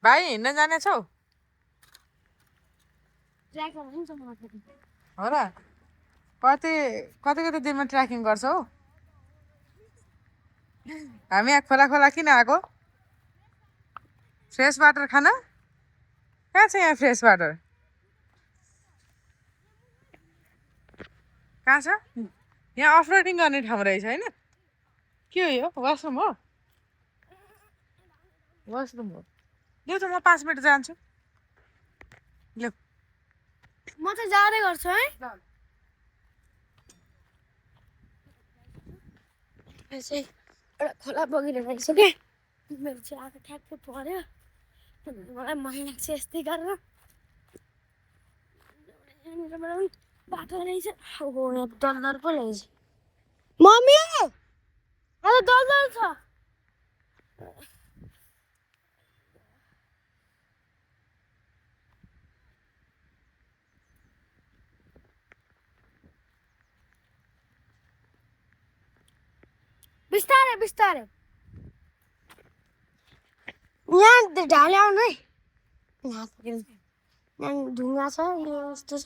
भाइ हिँड्न जानेछौ हो र कति कति कति दिनमा ट्र्याकिङ गर्छौ हामी यहाँ खोला खोला किन आएको फ्रेस वाटर खान कहाँ छ यहाँ फ्रेस वाटर कहाँ छ यहाँ अफरोडिङ गर्ने ठाउँ रहेछ होइन के हो यो वासरुम हो वासरुम हो ल्याउ त म 5 मिनट जान्छु ल्याउ म चाहिँ जाँदै गर्छु है चाहिँ एउटा खोला बगिरहेको रहेछ के मेरो चाहिँ आँखा ठ्याक्कै पर्यो मलाई मन लाग्छ यस्तै गरेर यहाँनिर बाटो रहेछ ओहो यहाँ दलदल पो रहेछ मम्मी आज दलदल छ बिस्तारै बिस्तारै यहाँ ढाले आउनु है यहाँ ढुङ्गा छ यो यस्तो छ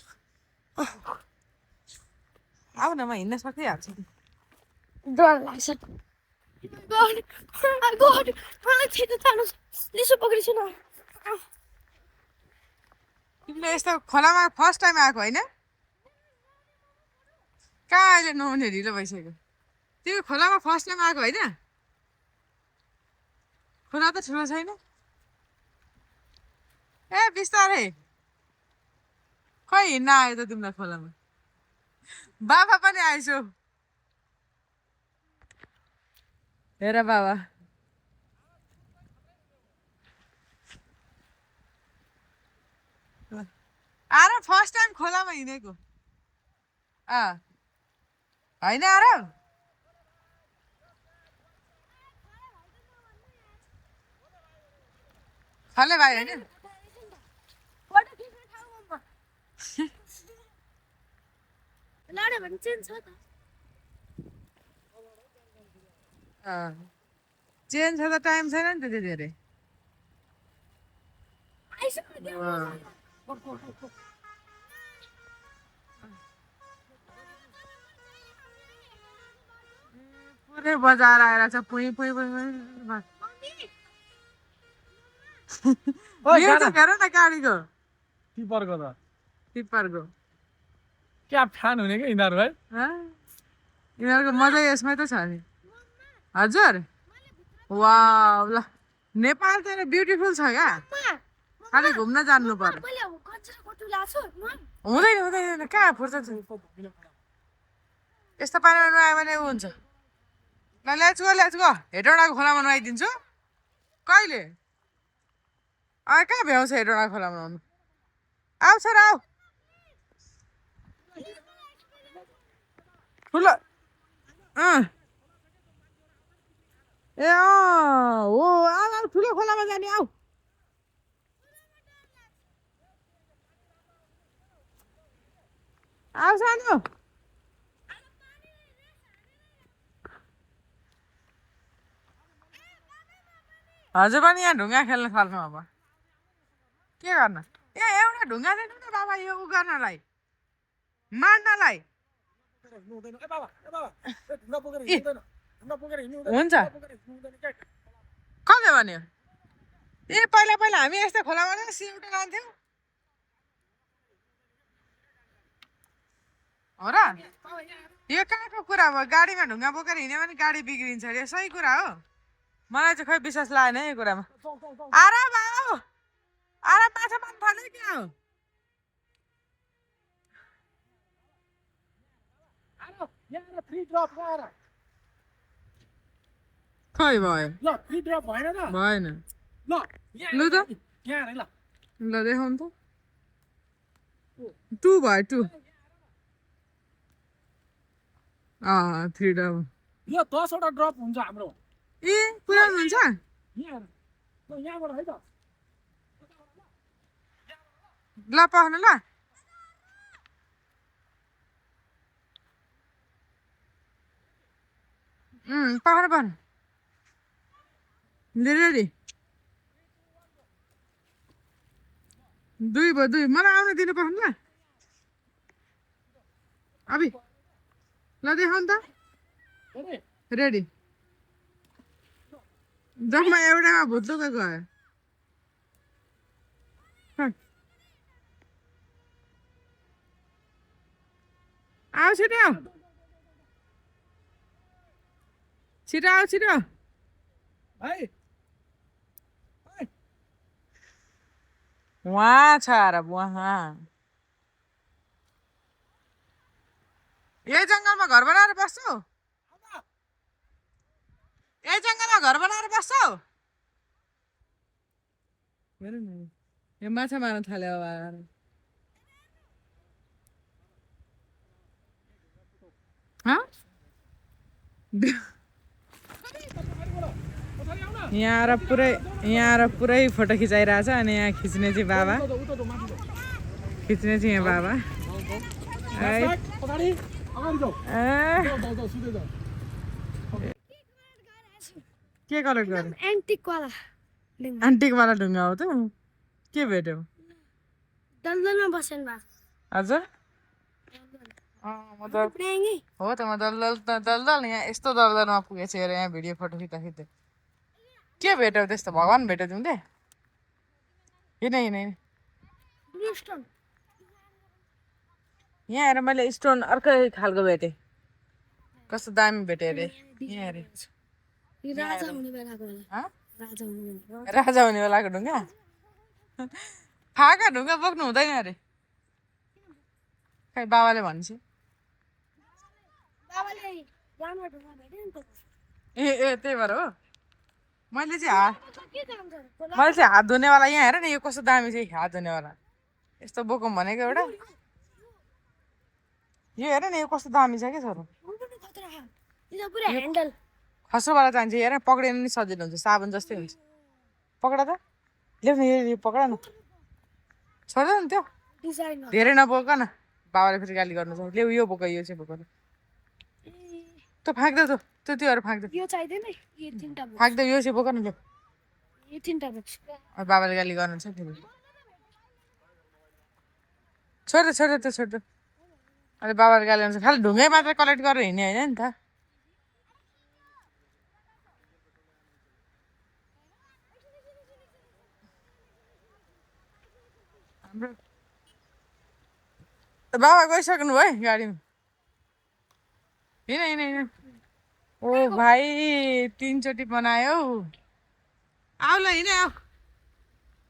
आऊ न म हिँड्न सकिहाल्छु डर लाग्छ मलाई छिटो जानु लिसो पक्रिछु न तिमीले यस्तो खोलामा फर्स्ट टाइम आएको होइन कहाँ अहिले नुहाउने ढिलो भइसक्यो तिमी खोलामा फर्स्ट टाइम आएको होइन खोला त ठुलो छैन ए बिस्तारै खै हिँड्न आयो त तिमीलाई खोलामा बाबा पनि आइसो हेर बाबा आएर फर्स्ट टाइम खोलामा हिँडेको होइन आएर खले भाइ होइन चेन्ज छ त टाइम छैन नि त्यति धेरै पुरै बजार आएर छ पुइ पुइ पुइ हेर न गाडीको टिप्परको क्या फ्यान हुने क्या यिनीहरू है यिनीहरूको मजा यसमै त छ नि हजुर वाउ ल नेपाल त ब्युटिफुल छ क्या खालि घुम्न जान्नु पर्यो हुँदैन हुँदैन कहाँ फुर्सद छ यस्तो पानीमा नुहायो भने ऊ हुन्छ ल लेट्स गो हेटौँडाको खोलामा नुहाइदिन्छु कहिले कहाँ भ्याउँछ हेटौँडाको खोलामा नुहाउनु आउँछ र आऊ ठुलो ए हो आऊ ठुलो खोलामा जाने आऊ आऊ सानो हजुर पनि यहाँ ढुङ्गा खेल्न थाल्छौँ अब के गर्न ए एउटा ढुङ्गा दिनु न बाबा यो उ गर्नलाई मार्नलाई हुन्छ कसले भन्यो ए पहिला पहिला हामी यस्तो खोलामा सिलौटो लान्थ्यौँ हो र यो कहाँको कुरा हो गाडीमा ढुङ्गा बोकेर हिँड्यो भने गाडी बिग्रिन्छ अरे सही कुरा हो मलाई चाहिँ खै विश्वास लागेन यो कुरामा आरा भाउ आरा माछा मार्नु थाल्यो क्या हो खै भयो भएन लु त ल देखाउनु त 2 भयो 2 3 ड्रप यो 10 वटा ड्रप हुन्छ हाम्रो ए पुरानो हुन्छ यहाँबाट है त ल पाउनु ल पाउनु रेडी दुई भयो दुई मलाई आउन दिनु पर्छ ल अबि ल देखाउ नि त रेडी जम्मा एउटामा भुत्लुकै गयो आऊ छिटो छिटो आऊ छिटो भाइ वहाँ छ अरे वहाँ यही जङ्गलमा घर बनाएर बस्छौ यही जङ्गलमा घर बनाएर बस्छौ हेर न यो माछा मार्न थाल्यो अब हाँ? यहाँ आएर पुरै फोटो खिचाइरहेछ अनि यहाँ खिच्ने चाहिँ बाबा खिच्ने चाहिँ यहाँ बाबा के कलेक्ट गर्नु एन्टिकवाला ढुङ्गा हो त के भेट्यौ दलदलमा बसेन बा हजुर हो त म दलदल यहाँ यस्तो दलदलमा पुगेको छु हेर यहाँ भिडियो फोटो खिच्दा खिच्दै के भेट्यौ त्यस्तो भगवान् भेट्यौ तिमीले हिँड यहाँ हेर मैले स्टोन अर्कै खालको भेटेँ कस्तो दामी भेटेँ अरे यहाँ हेरे राजा हुने बेलाको ढुङ्गा फाका ढुङ्गा बोक्नु हुँदैन अरे खै बाबाले भन्छ ए त्यही भएर हो मैले चाहिँ हात धुनेवाला यहाँ हेर नि यो कस्तो दामी चाहिँ हात धुनेवाला यस्तो बोकौँ भनेको एउटा यो हेर नि यो कस्तो दामी छ क्या छोरो खस्रोवाला चाहिन्छ हेर पक्रिनु नि सजिलो हुन्छ साबुन जस्तै हुन्छ पक्रा त ल्याउ न यो पक्रा न छोड्दै नि त्यो धेरै नबोक न बाबाले फेरि गाली गर्नु छ ल्याउ यो बोक यो चाहिँ बोक त्यो फ्याँक्दै त्यो त्योहरू फ्याँक्दै फ्याँक्दै यो चाहिँ बोक न ल्याउ बाबाले गाली गर्नु छ फेरि छोड्दै त्यो छोड्दै अहिले बाबाले गाली गर्नु छ खालि ढुङ्गै मात्र कलेक्ट गरेर हिँड्ने होइन नि त बाबा गइसक्नु भयो गाडीमा हिँड ओ भाइ 3 चोटि बनायो आऊ ल हिँड आऊ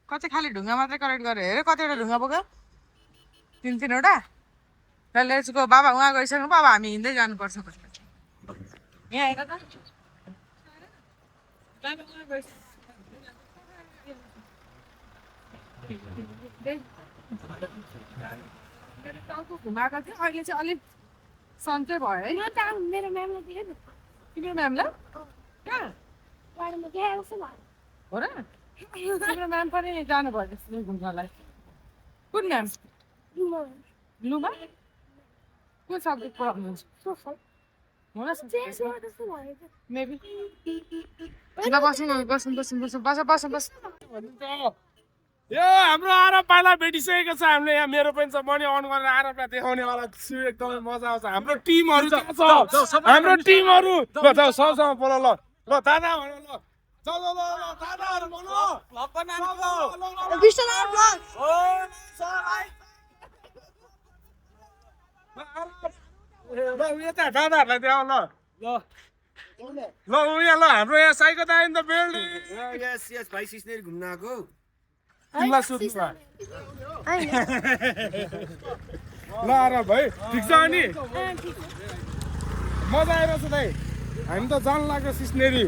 कतै खालि ढुङ्गा मात्रै कलेक्ट गरेर हेर कतिवटा ढुङ्गा बोक्यो 3-3वटा ल लेट्स गो बाबा उहाँ गइसक्नु बाबा हामी हिँड्दै जानुपर्छ यहाँ हेर त घुमाएको थियो अहिले चाहिँ अलिक सन्चै भयो है मेरो म्यामलाई दिएँ नि तिम्रो म्यामलाई कहाँ हो र तिम्रो म्याम पनि जानु भयो जस्तो घुम्नलाई कुन म्याम लुमा कुन सब्जेक्ट पढाउनुहुन्छ मेबी ल बस यो हाम्रो आरोप पाइला भेटिसकेको छ हामीले यहाँ मेरो पनि छ मनी अन गरेर आरोपलाई देखाउनेवाला छु एकदमै मजा आउँछ हाम्रो टिमहरू छ हाम्रो टिमहरू ल जाऊ सबसँग बोल ल दादा भन ल दादाहरू ल यता दादाहरूलाई देखाउ ल उयो ल हाम्रो यहाँ साइको दाइ इन द बिल्डिङ यस भाइ सिस्नेरी घुम्न आएको तिमीलाई सोध्नु ल आएर भाइ ठिक छ अनि मजा आइरहेछ दाइ हामी त जान लाग्यो सिस्नेरी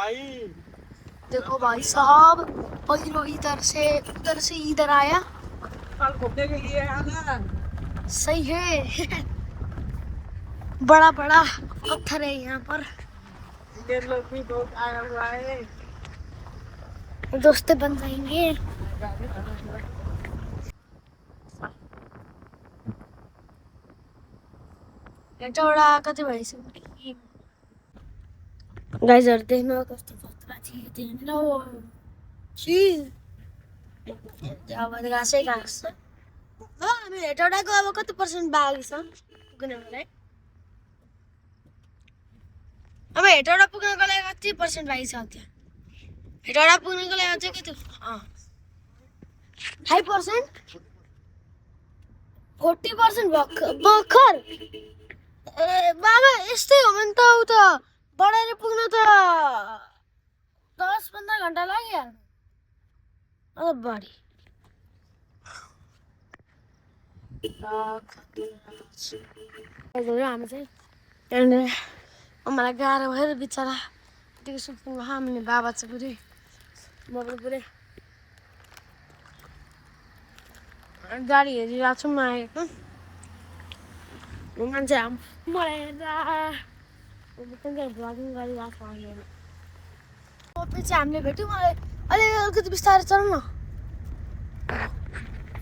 भाइ देखो भाई साहब पहिरो इधर से इधर आया कल घूमने के लिए आना। सही है बड़ा बड़ा पत्थर है यहाँ पर ये लोग भी बहुत आया हुआ है। दोस्त बन जाएंगे एउटा कति भइसक्यो गाइजहरु देख्नु कस्तो खतरा थियो त्यहाँनिर अब घाँसै घाँस छ हो हामी हेटौडाको अब कति पर्सेन्ट बाँकी छ पुग्नको लागि अब हेटौडा पुग्नको लागि कति पर्सेन्ट बाँकी छ त्यहाँ हेटौडा पुग्नको लागि अझै कति 5% 40% भर्खर ए बाबा यस्तै हो भने त उ त बढाएर पुग्न त 10-15 घन्टा लागिहाल्छ अझ बढी हामी चाहिँ त्यहाँनिर मलाई गाह्रो भएर बिचरा यतिको सुत्नु हामीले बाबा चाहिँ पुरै म पनि पुरै गाडी हेरिरहेको छु म आएको मान्छे मलाई भ्लगिङ गरिरहेको छ अहिले रोपे चाहिँ हामीले भेट्यौँ अलिकति बिस्तारै चल न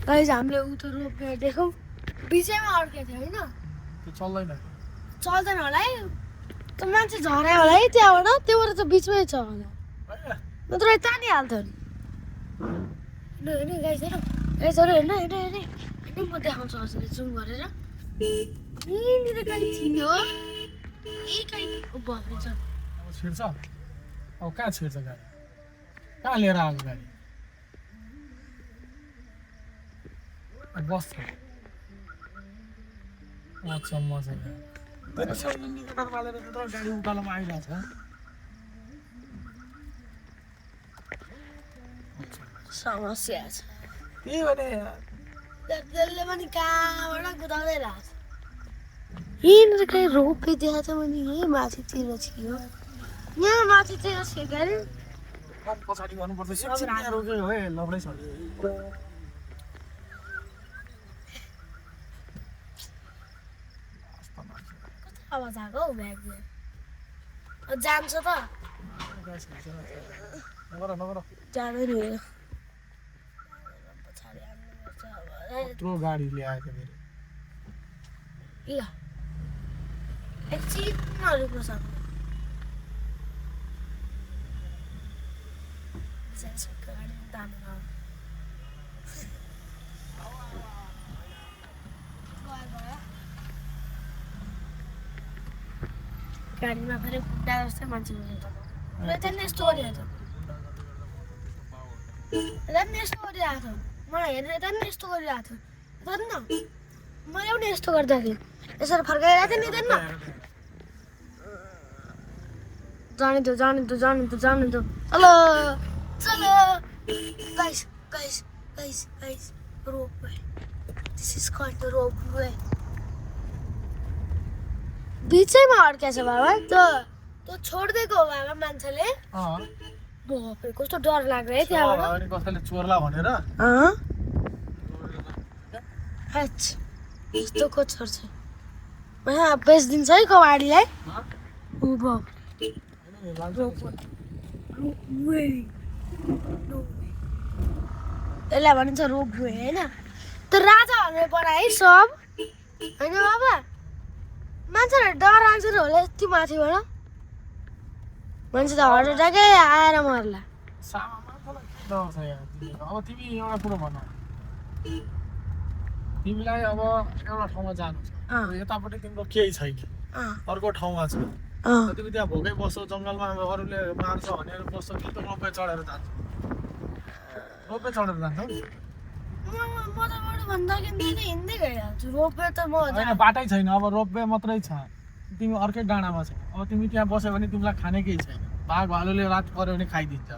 गाइस हामीले उतो रोपे देख्यौँ बिचैमा अड्केको थियो होइन चल्दैन होला है त्यो मान्छे झर्यो होला है त्यहाँबाट त्योबाट त बिचमै छ होला नत्र तानिहाल्थ्यो नि हेर्नु गाइसहरू हेर्नु म देखाउँछु हजुरले जुम गरेर यहीँनिर गाडी थिन्यो यही गाडी भर्नु छ छिर्छ अब कहाँ छिर्छ गाडी कहाँ लिएर आएको गाडी बस्छ अच्छा मजा इन्डिकेटर बालेर त गाडी उकालोमा आइरहेको छ समस्या छ त्यही भने त्यसले पनि कहाँबाट कुदाउँदै लाग्छ यहीँनिर कहीँ रोपे देखाएको छ भने यहीँ माथितिर थियो यहाँ माथितिर थियो गाडी पछाडि गर्नुपर्छ सिक्सिङ रोक्यो है लौडै छ आवाज आएको हौ ब्याग जान्छ त जाँदैन हो यत्रो गाडी ल्याएको मेरो ल एकछिन रुक्नु सक्नु गाडी दामी गाडीमा फेरि खुट्टा जस्तै मान्छे त्यहाँदेखि यस्तो गरिरहेको थियो त्यहाँदेखि यस्तो गरिरहेको थियो मलाई हेरेर त्यहाँदेखि यस्तो गरिरहेको थियो हेर्नु न मैले पनि यस्तो गर्दा थिएँ यसरी फर्काइरहेको थिएँ नि हेर्नु जाने दो चलो चलो guys guys guys guys rope way this is called the rope way बिचैमा अड्केछ बाबा त्यो छोडिदिएको हो बाबा मान्छेले बापरे कस्तो डर लाग्यो है त्यहाँबाट कसैले चोर्ला भनेर यस्तो को छोड्छ यहाँ बेचिदिन्छ है कबाडीलाई ओ बापरे यसलाई भनिन्छ रोप वे होइन त्यो राजाहरूले बनाए सब होइन बाबा मान्छेहरू डर आउँछ नि होला यति माथिबाट मान्छे त हार्ट एट्याकै आएर मर्ला अब तिमी एउटा कुरो भन तिमीलाई अब एउटा ठाउँमा जानु छ यतापट्टि तिम्रो केही छैन अर्को ठाउँमा छ तिमी त्यहाँ भोकै बस्छौ जङ्गलमा अरूले मार्छ भनेर बस्छौ कि त रोपवे चढेर जान्छ रोपवे चढेर जान्छौ हिँड्दै गइहाल्छु रोपवे त म होइन बाटै छैन अब रोपवे मात्रै छ तिमी अर्कै डाँडामा छौ अब तिमी त्यहाँ बस्यो भने तिमीलाई खाने केही छैन बाघ भालुले रात पर्यो भने खाइदिन्छ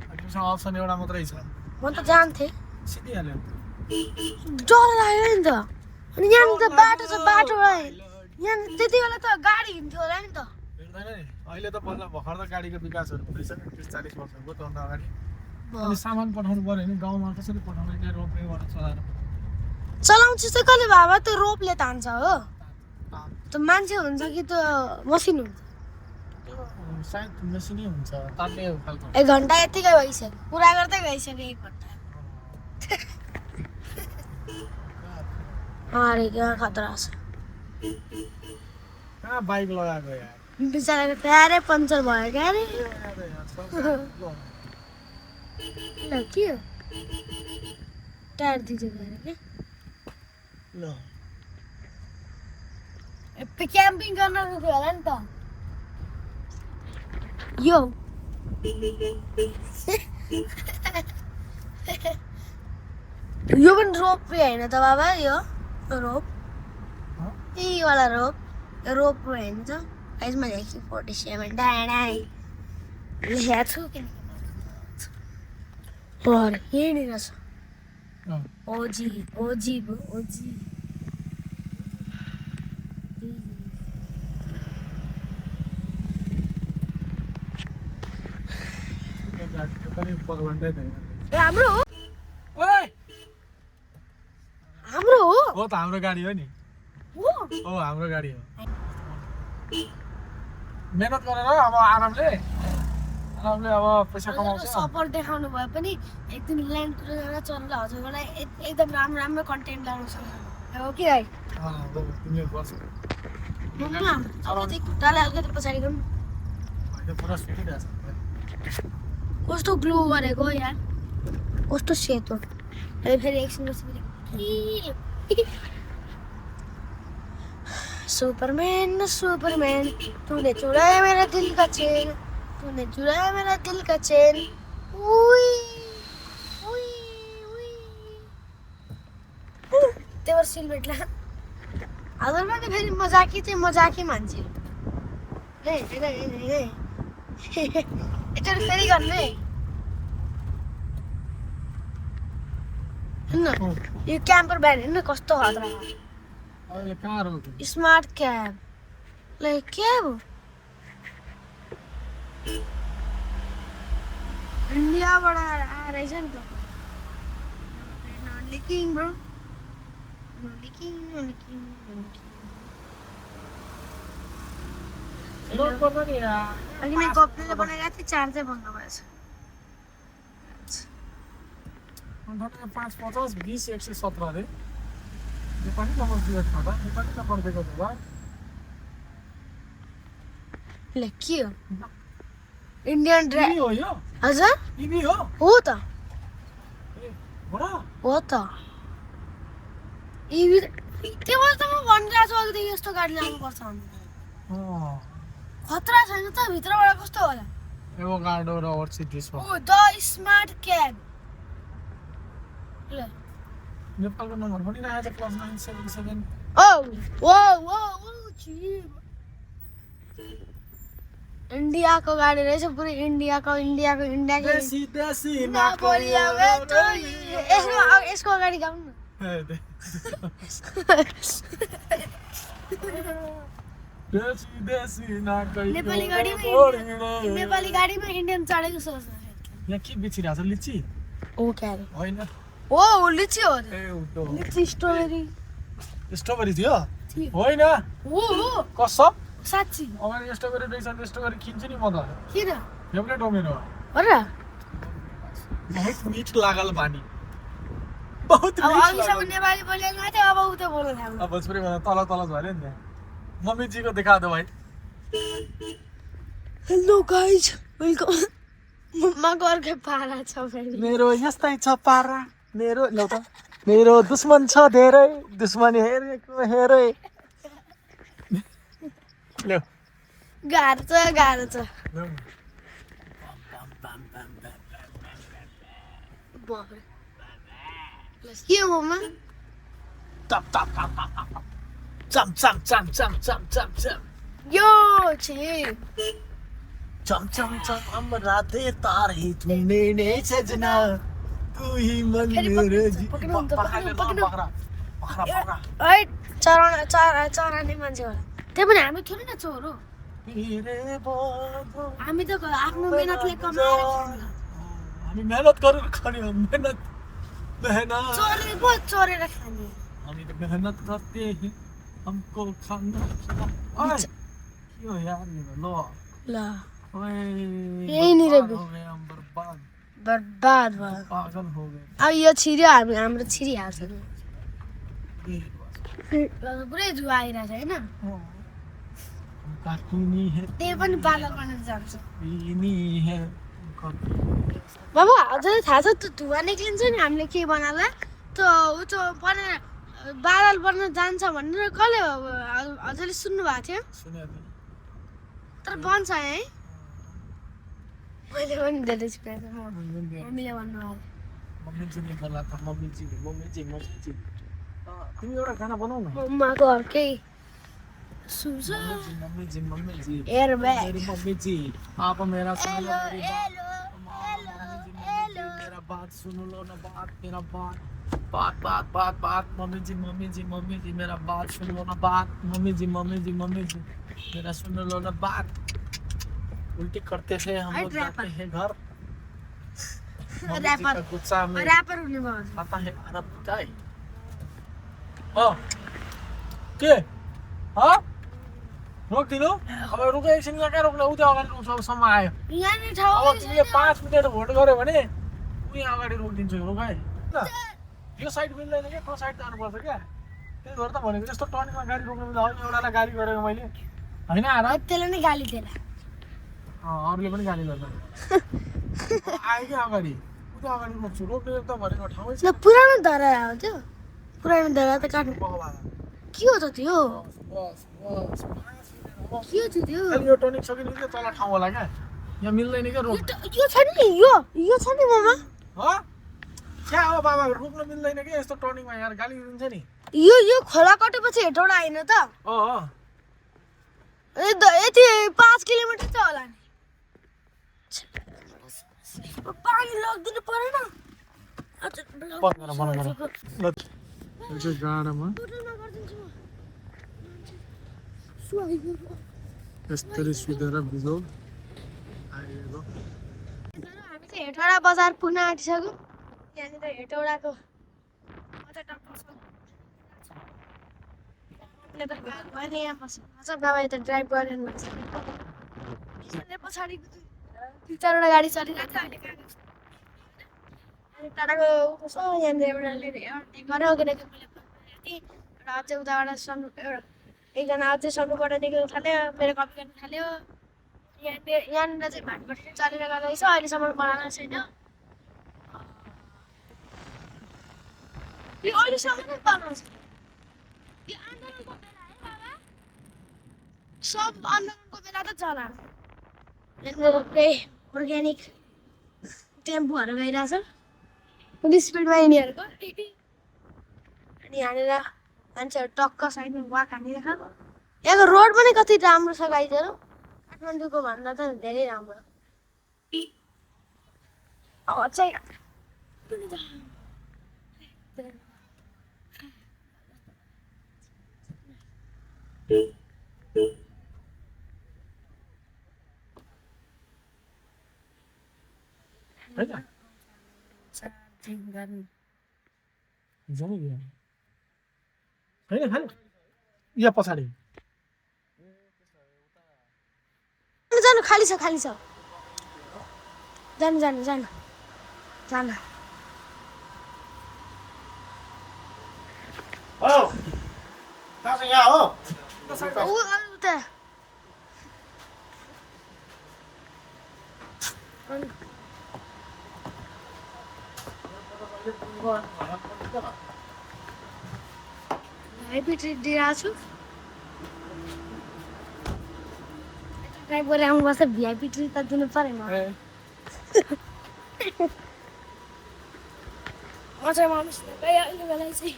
तिमीसँग अप्सन एउटा मात्रै छ म त जान्थेँ सिधिहाल्यो डर लाग्यो नि त अनि यहाँ त बाटो छ बाटोबाट यहाँ त्यति बेला त गाडी हिँड्थ्यो होला नि त हिँड्दैन नि अहिले त बल्ल भर्खर त गाडीको विकासहरू हुँदैछ 30-40 वर्षको त्योभन्दा अगाडि अनि सामान पठाउनु पर्यो भने गाउँमा कसरी पठाउनु त्यो रोपवेबाट चलाएर चलाउँछ चाहिँ कसले बाबा त्यो रोपले तान्छ हो त्यो मान्छे हुन्छ कि त्यो मसिन हुन्छ त्यो सायद मेसिनै हुन्छ तान्ने खालको 1 घन्टा यतिकै भइसक्यो पुरा गर्दै गइसक्यो 1 घन्टा अरे क्या खतरा छ कहाँ बाइक लगाएको यार बिचराको टायरै पङ्चर भयो क्या अरे ल के हो टायर दिँदै गएर क्या ल क्याम्पिङ गर्न गयो होला नि त यो यो पनि रोप होइन त बाबा यो रोप यही वाला रोप रोप होइन त यसमा लेख्छु 47 डाँडाइ लेखेको छु किन यहीँनिर छ ओजी ओजी ओजी हाम्रो हो ओए हाम्रो हो हो त हाम्रो गाडी हो नि हो हो हाम्रो गाडी हो मेहनत गरेर अब आरामले अब पैसा कमाउँछ सपोर्ट देखाउनु भए पनि एक दिन ल्यान्ड क्रुजर चल्ला हजुरलाई एकदम राम्रो राम्रो कन्टेन्ट ल्याउनु सक्छ हो कि है तिमीले गर्छ खुट्टाले अलिकति पछाडि गर्नु अहिले पुरा सुटिरहेछ कस्तो ग्लो गरेको यार कस्तो सेतो अहिले फेरि एकछिन सुपरमैन सुपरमैन तूने चुराया मेरा दिल का चैन तूने चुराया मेरा दिल का चैन उई उई उई तेवर सिलबेटला हजुरमा त फेरि मजाकी चाहिँ मजाकी मान्छे ए एकचोटि फेरि गर्नु है हेर्न यो क्याम्पर भ्यान हेर्न कस्तो खतरा अहिले कहाँ रोक्यो स्मार्ट क्याब लाइक क्याब इन्डियाबाट आएर रहेछ नि त किङ ब्रो अघि मैं कपले बनाएका थिएँ चार्जै बन्द भएछ 550 20 117 अरे नेपाली नम्बर दिएको छ त नेपाली नम्बर दिएको छ ल ल के हो इन्डियन ड्राइभ हो यो हजुर इभी हो हो त बडा हो त इभी त्यो भएर त म भनिरहेको छु अघिदेखि यस्तो गाडी ल्याउनुपर्छ खतरा छैन त भित्रबाट कस्तो होला एभोकाडो र orchid oh the smart cab ल नेपालको नम्बर पनि राखेको छ +977 ओ ओ ओ चिप इन्डियाको गाडी रहेछ पुरै इन्डियाको देसी देसी यसको अगाडि गाउनु न देसी देसी नेपाली गाडीमा इन्डियन चढेको सोच्नु यहाँ के बेचिरहेको छ लिची ओ क्यारे होइन ओ लिची हो ए उतो लिची स्ट्रबेरी स्ट्रबेरी थियो होइन हो कसम साच्ची अब स्ट्रबेरी रहेछ भने स्ट्रबेरी किन्छु नि म त किन फेभरेट हो मेरो हो र बहुत मीठ लागल बानी बहुत अब मीठ अघिसम्म नेपाली बोलेको थियो अब उता बोल्न थाल्नु अब भोजपुरी भन्दा तल तल झऱ्यो नि मम्मी जी को दिखा दो भाई हेलो गाइज वेलकम मम्माको अर्कै पारा छ फेरि मेरो यस्तै छ पारा मेरो लौ त मेरो दुश्मन छ धेरै दुश्मन हेरेको हेरे ल्याउ गाह्रो छ बाबरे के हो मम्मा टप टप टप चम चम चम चम चम चम चम यो चाहिँ चम चम चम अमरा दे तारे तूने ने सजना तू ही मन मेरे जी पकड़ा है चराउने मान्छे होला त्यही पनि हामी थोरै न चोर हो हामी त आफ्नो मेहनतले कमाएर खाने। हामी मेहनत गरेर खाने हो मेहनत चोरेर पो चोरेर खाने। हामी त मेहनत करते हैं हमको खाना के हो यार मेरो ल ल ओए यहीँनिर बर्बाद हो गए हम बर्बाद बर्बाद भयो। पागल हो गए अब यो छिर्यो हाम्रो छिरिहाल्छ नि। पुरै जुवा आइरहेछ होइन? काटुनी है त्यही पनि पालन गर्न जान्छ। पीनी है बाबु हजुरलाई थाहा छ त्यो धुवा निक्लिन्छ नि हामीले के बनाला त्यो ऊ त्यो बनेर बादल बन्न जान्छ भनेर कसले हजुरले सुन्नु भएको थियो? सुने तर बन्छ है? मैले पनि धेरै सुनेको थिएँ। मम्मीले भन्नुभयो। मम्मी जी ने बोला था मम्मी जी तिमी एउटा खाना बनाऊ न मम्माको अर्कै सुन्छ। मम्मी जी एयर ब्याग। मेरी मम्मी जी आप मेरा सुन लो मेरी हेलो मेरा बात सुन लो ना बात मेरा बात मम्मी जी मेरा बात सुन लो ना बात मम्मी जी मेरा सुन लो ना बात उल्टी करते थे हम लोग जाते हैं घर मम्मी जी का गुस्सा में ऱ्यापर हुने भयो। आता है खाना पकाए के रोकिदिनु अब रुके एकछिन यहाँ कहाँ रोक्ने उता अगाडि रोक्सम्म आयो यहाँनिर ठाउँ अब तिमीले 5 मिनेट होल्ड गर्यो भने उही अगाडि रोकिदिन्छु रोकाए ल यो साइड मिल्दैन क्या त्यो साइड जानुपर्छ क्या त्यही भएर त भनेको जस्तो टर्निङमा गाडी रोक्नु मिल्दैन एउटालाई गाडी गरेको मैले होइन आएर त्यसले नै गाली दिएला। अरूले पनि गाली गर्छ आयो क्या अगाडि उता अगाडि रोक्छु रोक्ने त भनेको ठाउँै छ ल पुरानो धरा हो त्यो पुरानो धरा त काट्नु के हो त त्यो? बस के हो त्यो? खालि यो टर्निङ सकिनु चाहिँ तल ठाउँ होला क्या यहाँ मिल्दैन क्या रोक्नु यो छ नि यो छ नि मामा क्या हो बाबा रोक्नु मिल्दैन क्या यस्तो टर्निङमा यार गाली दिन्छ नि यो खोला कटेपछि हेटौँडा आएन त? यति 5 किलोमिटर त होला नि। पानी लगिदिनु परेन? गाडामा बोतलमा गरिदिन्छु म। यसरी सुतेर बिजो आइगयो हामी चाहिँ हेटौँडा बजार पुग्न आँटिसक्यो। यहाँनिर हेटौँडाको यहाँ बस्छ बाबा यता ड्राइभ गरेन भन्छ। पछाडि 3-4वटा गाडी चलिरहेको थियो अनि टाढाको कसो यहाँनिर एउटाले गऱ्यो किनकि मैले एउटा अझै उताबाट सन्नु एकजना अझै सन्नुबाट निक्ल्नु थाल्यो मेरो कपी गर्न थाल्यो। यहाँनिर चाहिँ भाटपट्टि चलेर गएको अहिलेसम्म बनाएको छैन। यो अहिलेसम्म नै बनाउँछ। यो आन्दोलनको बेला है बाबा? सब आन्दोलनको बेला त चला अर्ग्यानिक टेम्पोहरू गइरहेछ फुल स्पिडमा यिनीहरूको अनि यहाँनिर मान्छेहरू टक्क साइडमा वाक हानिरहेको। यहाँको रोड पनि कति राम्रो छ गाइजहरू काठमाडौँको भन्दा त धेरै राम्रो। अब चाहिँ होइन यहाँ पछाडि जानु खाली छ जानु यहाँ हो उता भिआइपी दिइरहेको छु ड्राइभ गरेर आउनुपर्छ। भिआइपी ट्रिट त दिनु परेन। मजा मानुस् अहिले बेला चाहिँ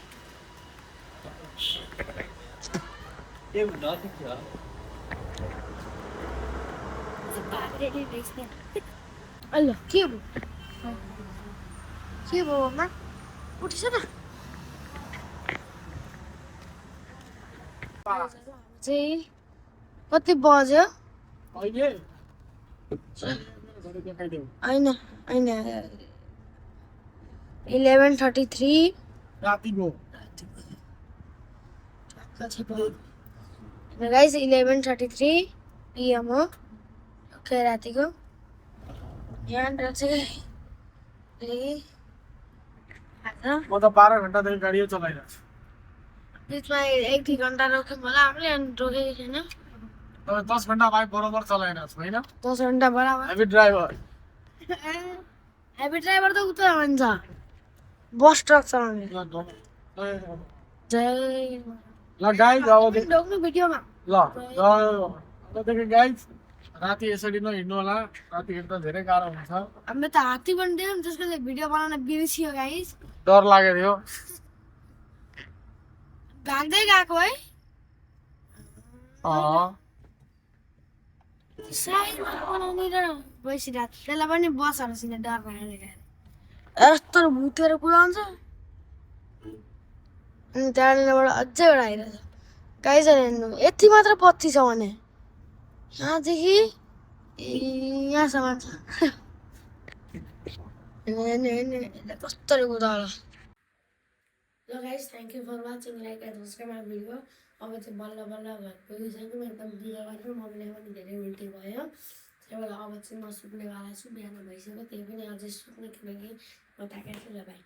अहिले के भयो मा उठिस न चाहिँ कति बज्यो अहिले झरे देखाइदेऊ होइन होइन 11:33 रातिको गाइस 11:33 PM हो ओके रातिको यहाँनिर चाहिँ म त 12 घन्टादेखि गाडी चलाइरहेको छु बिचमा 1-2 घन्टा रोक्यौँ होला हामीले अनि रोकेको छैन तपाईँ 10 घन्टा बाइक बरोबर चलाइरहेको छु होइन 10 घन्टा बराबर हेभी ड्राइभर हेभी ड्राइभर त उता भन्छ बस ट्रक चलाउने जय ल गाइज अबदेखि ढोक्नु भिडियोमा ल अबदेखि गाइज राति यसरी नै हिँड्नु होला राति हिँड्दा धेरै गाह्रो हुन्छ हामी त हात्ती पनि दियौँ त्यसको लागि भिडियो बनाउन बिर्सियो गाइस डर लागेको थियो भाग्दै गएको है साइड बनाउने र बसिरहेको त्यसलाई पनि बसहरूसित डर लागेर यस्तो भुतेर कुदाउँछ अनि त्यहाँनिरबाट अझै एउटा आइरहेछ गाइजहरू हेर्नु यति मात्र पत्ती छ भने यहाँदेखि यहाँसम्म छ कस्तरी कुदा होला ल guys thank you for watching like and subscribe my video अब चाहिँ बल्ल बल्ल घर पुगिसक्यो म एकदम बिहा गरेर मम्मीले पनि धेरै उल्टी भयो त्यही भएर अब चाहिँ म सुत्नेवाला छु बिहान भइसक्यो त्यही पनि अझै सुत्ने किनकि म थाकेको छु ल भाइ